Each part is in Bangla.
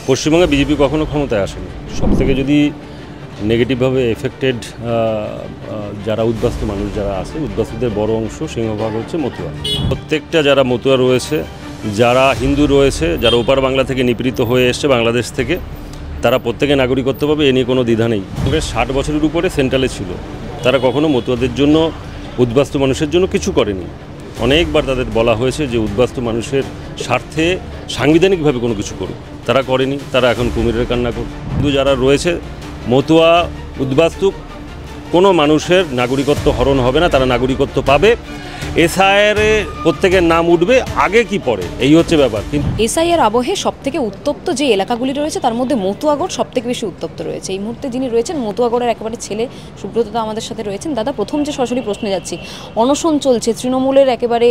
পশ্চিমবঙ্গে বিজেপি কখনো ক্ষমতায় আসেনি। সবথেকে যদি নেগেটিভভাবে এফেক্টেড যারা উদ্বাস্তু মানুষ যারা আছে, উদ্বাস্তুদের বড় অংশ সিংহভাগ হচ্ছে মতুয়া। প্রত্যেকটা যারা মতুয়া রয়েছে, যারা হিন্দু রয়েছে, যারা ওপার বাংলা থেকে নিপীড়িত হয়ে এসছে বাংলাদেশ থেকে, তারা প্রত্যেকে নাগরিকত্ব পাবে, এ নিয়ে কোনো দ্বিধা নেই। 60 বছরের উপরে সেন্ট্রালে ছিল, তারা কখনো মতুয়াদের জন্য, উদ্বাস্তু মানুষের জন্য কিছু করেনি। অনেকবার তাদের বলা হয়েছে যে উদ্বাস্তু মানুষের স্বার্থে সাংবিধানিকভাবে কোনো কিছু করুক, তারা করেনি। তারা এখন কুমিরের কান্না করুক। কিন্তু যারা রয়েছে মতুয়া, উদ্বাস্তু, কোনো মানুষের নাগরিকত্ব হরণ হবে না, তারা নাগরিকত্ব পাবে। এসআইআরে প্রত্যেকের নাম উঠবে, আগে কি পরে, এই হচ্ছে ব্যাপার। কিন্তু এসআইআর আবহে সবথেকে উত্তপ্ত যে এলাকাগুলি রয়েছে তার মধ্যে মতুয়াগড় সবথেকে বেশি উত্তপ্ত রয়েছে। এই মুহূর্তে যিনি রয়েছেন মতুয়াগড়ের একেবারে ছেলে সুব্রত দা আমাদের সাথে রয়েছেন। দাদা, প্রথম যে সরাসরি প্রশ্নে যাচ্ছি, অনশন চলছে তৃণমূলের একেবারে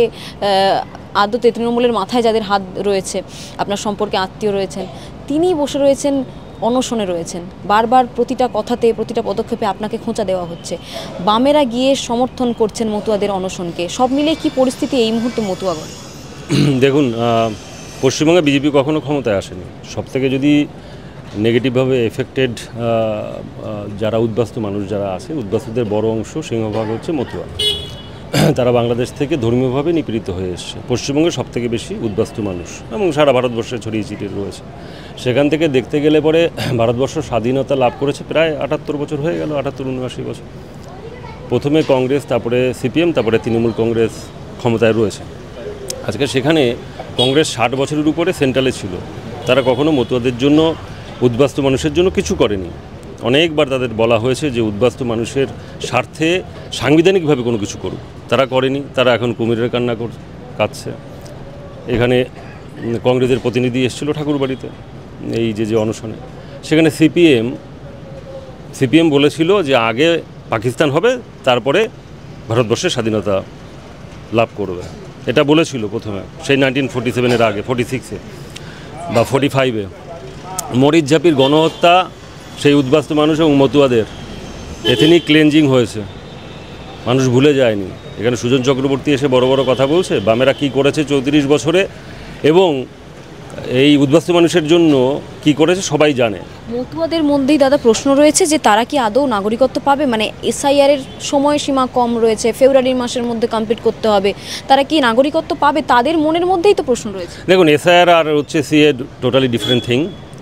আদতে, তৃণমূলের মাথায় যাদের হাত রয়েছে, আপনার সম্পর্কে আত্মীয় রয়েছেন, তিনি বসে রয়েছেন, অনশনে রয়েছেন। বারবার প্রতিটা কথাতে, প্রতিটা পদক্ষেপে আপনাকে খোঁচা দেওয়া হচ্ছে। বামেরা গিয়ে সমর্থন করছেন মতুয়াদের অনশনকে। সব মিলিয়ে কি পরিস্থিতি এই মুহূর্তে মতুয়াগড়? দেখুন, পশ্চিমবঙ্গে বিজেপি কখনো ক্ষমতায় আসেনি। সবথেকে যদি নেগেটিভভাবে এফেক্টেড যারা উদ্বাস্তু মানুষ যারা আছে, উদ্বাস্তুদের বড় অংশ সিংহভাগ হচ্ছে মতুয়া। তারা বাংলাদেশ থেকে ধর্মীয়ভাবে নিপীড়িত হয়ে এসছে। পশ্চিমবঙ্গে সবথেকে বেশি উদ্বাস্তু মানুষ এবং সারা ভারতবর্ষে ছড়িয়ে ছিটিয়ে রয়েছে। সেখান থেকে দেখতে গেলে পরে ভারতবর্ষ স্বাধীনতা লাভ করেছে প্রায় 78 বছর হয়ে গেল, 78-79 বছর। প্রথমে কংগ্রেস, তারপরে সিপিএম, তারপরে তৃণমূল কংগ্রেস ক্ষমতায় রয়েছে। আজকে সেখানে কংগ্রেস 60 বছরের উপরে সেন্ট্রালে ছিল, তারা কখনো মতুয়াদের জন্য, উদ্বাস্তু মানুষের জন্য কিছু করেনি। অনেকবার তাদের বলা হয়েছে যে উদ্বাস্তু মানুষের স্বার্থে সাংবিধানিকভাবে কোনো কিছু করুক, তারা করেনি। তারা এখন কুমিরের কান্না কাঁদছে। এখানে কংগ্রেসের প্রতিনিধি এসেছিল ঠাকুরবাড়িতে এই যে অনশনে, সেখানে সিপিএম বলেছিল যে আগে পাকিস্তান হবে, তারপরে ভারতবর্ষের স্বাধীনতা লাভ করবে। এটা বলেছিল প্রথমে, সেই 1947-এর আগে, 46-এ বা 45-এ। মরিচ ঝাঁপির গণহত্যা, সেই উদ্বাস্তু মানুষ এবং মতুয়াদের এথনিক ক্লেনজিং হয়েছে, মানুষ ভুলে যায়নি। এখানে সুজন চক্রবর্তী এসে বড় বড় কথা বলছে বামেরা কি করেছে 34 বছরে, এবং এই উদ্বাস্তু মানুষের জন্য কি করেছে সবাই জানে। মতুয়াদের মধ্যেই দাদা প্রশ্ন রয়েছে যে তারা কি আদৌ নাগরিকত্ব পাবে? মানে এসআইআরের সময়সীমা কম রয়েছে, ফেব্রুয়ারি মাসের মধ্যে কমপ্লিট করতে হবে, তারা কি নাগরিকত্ব পাবে? তাদের মনের মধ্যেই তো প্রশ্ন রয়েছে। দেখুন, এসআইআর আর হচ্ছে সিএ টোটালি ডিফারেন্ট থিং।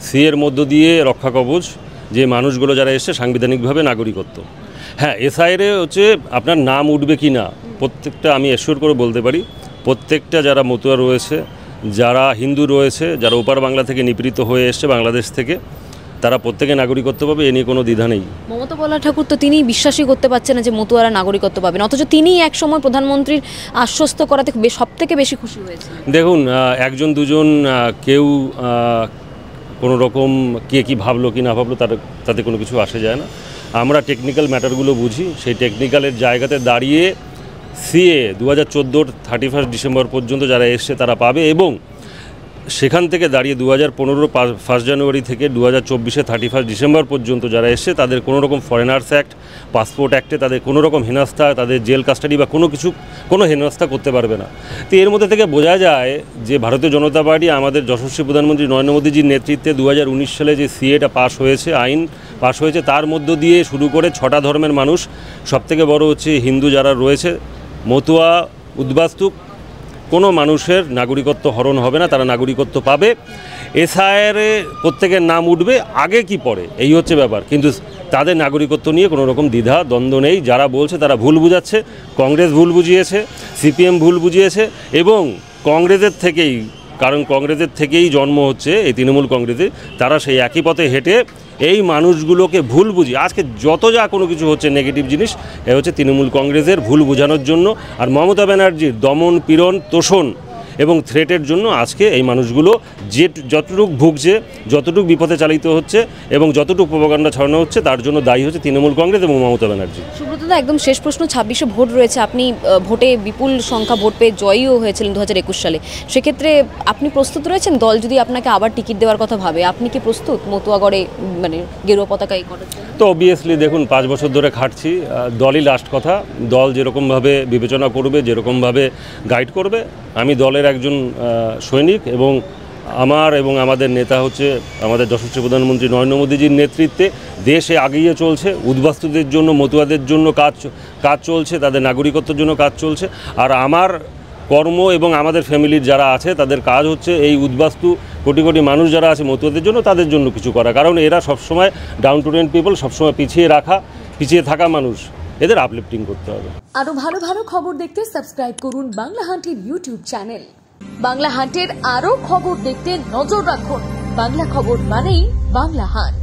সিএর মধ্য দিয়ে রক্ষা কবচ, যে মানুষগুলো যারা এসছে সাংবিধানিকভাবে নাগরিকত্ব। হ্যাঁ, এসআইআরে হচ্ছে আপনার নাম উঠবে কি না, প্রত্যেকটা আমি এশিওর করে বলতে পারি, প্রত্যেকটা যারা মতুয়া রয়েছে, যারা হিন্দু রয়েছে, যারা ওপার বাংলা থেকে নিপীড়িত হয়ে এসছে বাংলাদেশ থেকে, তারা প্রত্যেকে নাগরিকত্ব পাবে, এ নিয়ে কোনো দ্বিধা নেই। মমতা বলা ঠাকুর তো তিনি বিশ্বাসই করতে পারছেন না যে মতুয়ারা নাগরিকত্ব পাবেন, অথচ তিনি একসময় প্রধানমন্ত্রীর আশ্বস্ত করাতে সবথেকে বেশি খুশি হয়েছে। দেখুন, একজন দুজন কেউ কোনো রকম কে কী ভাবলো কি না ভাবলো তাতে কোনো কিছু আসে যায় না। আমরা টেকনিক্যাল ম্যাটারগুলো বুঝি। সেই টেকনিক্যালের জায়গাতে দাঁড়িয়ে সিএ 2014 31 ডিসেম্বর পর্যন্ত যারা এসছে তারা পাবে, এবং সেখান থেকে দাঁড়িয়ে 2015 1 জানুয়ারি থেকে 2024 31 ডিসেম্বর পর্যন্ত যারা এসছে তাদের কোনো রকম ফরেনার্স অ্যাক্ট, পাসপোর্ট অ্যাক্টে তাদের কোনো রকম হেনস্থা, তাদের জেল কাস্টাডি বা কোনো হেনস্থা করতে পারবে না। তো এর মধ্যে থেকে বোঝা যায় যে ভারতীয় জনতা পার্টি, আমাদের যশস্বী প্রধানমন্ত্রী নরেন্দ্র মোদীজির নেতৃত্বে 2019 সালে যে সিএটা পাস হয়েছে, আইন পাস হয়েছে, তার মধ্য দিয়ে শুরু করে 6টা ধর্মের মানুষ, সবথেকে বড় হচ্ছে হিন্দু যারা রয়েছে, মতুয়া, উদ্বাস্তু, কোনো মানুষের নাগরিকত্ব হরণ হবে না, তারা নাগরিকত্ব পাবে। এসআইআরে প্রত্যেকের নাম উঠবে, আগে কি পরে, এই হচ্ছে ব্যাপার। কিন্তু তাদের নাগরিকত্ব নিয়ে কোনো রকম দ্বিধা দ্বন্দ্ব নেই। যারা বলছে তারা ভুল বুঝাচ্ছে। কংগ্রেস ভুল বুঝিয়েছে, সিপিএম ভুল বুঝিয়েছে, এবং কংগ্রেসের থেকেই, কারণ কংগ্রেসের থেকেই জন্ম হচ্ছে এই তৃণমূল কংগ্রেসে, তারা সেই একই পথে হেঁটে এই মানুষগুলোকে ভুল বুঝিয়ে আজকে যত যা কোনো কিছু হচ্ছে নেগেটিভ জিনিস, এ হচ্ছে তৃণমূল কংগ্রেসের ভুল বোঝানোর জন্য। আর মমতা ব্যানার্জির দমন, পীড়ন, তোষণ এবং থ্রেটের জন্য আজকে এই মানুষগুলো যতটুকু ভুগছে, যতটুকু বিপথে চালিত হচ্ছে এবং যতটুকু প্রপাগান্ডা ছড়ানো হচ্ছে, তার জন্য দায়ী হচ্ছে তৃণমূল কংগ্রেস এবং মমতা ব্যানার্জি। সুব্রতদা, একদম শেষ প্রশ্ন, 26শে ভোট রয়েছে, আপনি ভোটে বিপুল সংখ্যা ভোট পেয়ে জয়ীও হয়েছিলেন 2021 সালে। সেক্ষেত্রে আপনি প্রস্তুত রয়েছেন? দল যদি আপনাকে আবার টিকিট দেওয়ার কথা ভাবে, আপনি কি প্রস্তুত মতুয়াগড়ে মানে গেরুয়া পতাকা এই করার জন্য? তো অবভিয়াসলি দেখুন, 5 বছর ধরে খাটছি, দলই লাস্ট কথা। দল যেরকমভাবে বিবেচনা করবে, যেরকমভাবে গাইড করবে, আমি দলের একজন সৈনিক এবং আমার এবং আমাদের নেতা হচ্ছে আমাদের যশস্বী প্রধানমন্ত্রী নরেন্দ্র মোদীজির নেতৃত্বে দেশে এগিয়ে চলছে। উদ্বাস্তুদের জন্য, মতুয়াদের জন্য কাজ চলছে, তাদের নাগরিকত্বের জন্য কাজ চলছে। আর আমার কর্ম এবং আমাদের ফ্যামিলির যারা আছে তাদের কাজ হচ্ছে এই উদ্বাস্তু কোটি কোটি মানুষ যারা আছে মতুয়াদের জন্য, তাদের জন্য কিছু করা। কারণ এরা সবসময় ডাউন টু আর্থ পিপল, সবসময় পিছিয়ে থাকা মানুষ, এদের আপলিফটিং করতে হবে। আরো ভালো ভালো খবর দেখতে সাবস্ক্রাইব করুন বাংলা হান্টের ইউটিউব চ্যানেল। বাংলা হান্টের আরো খবর দেখতে নজর রাখুন। বাংলা খবর মানেই বাংলা হান্ট।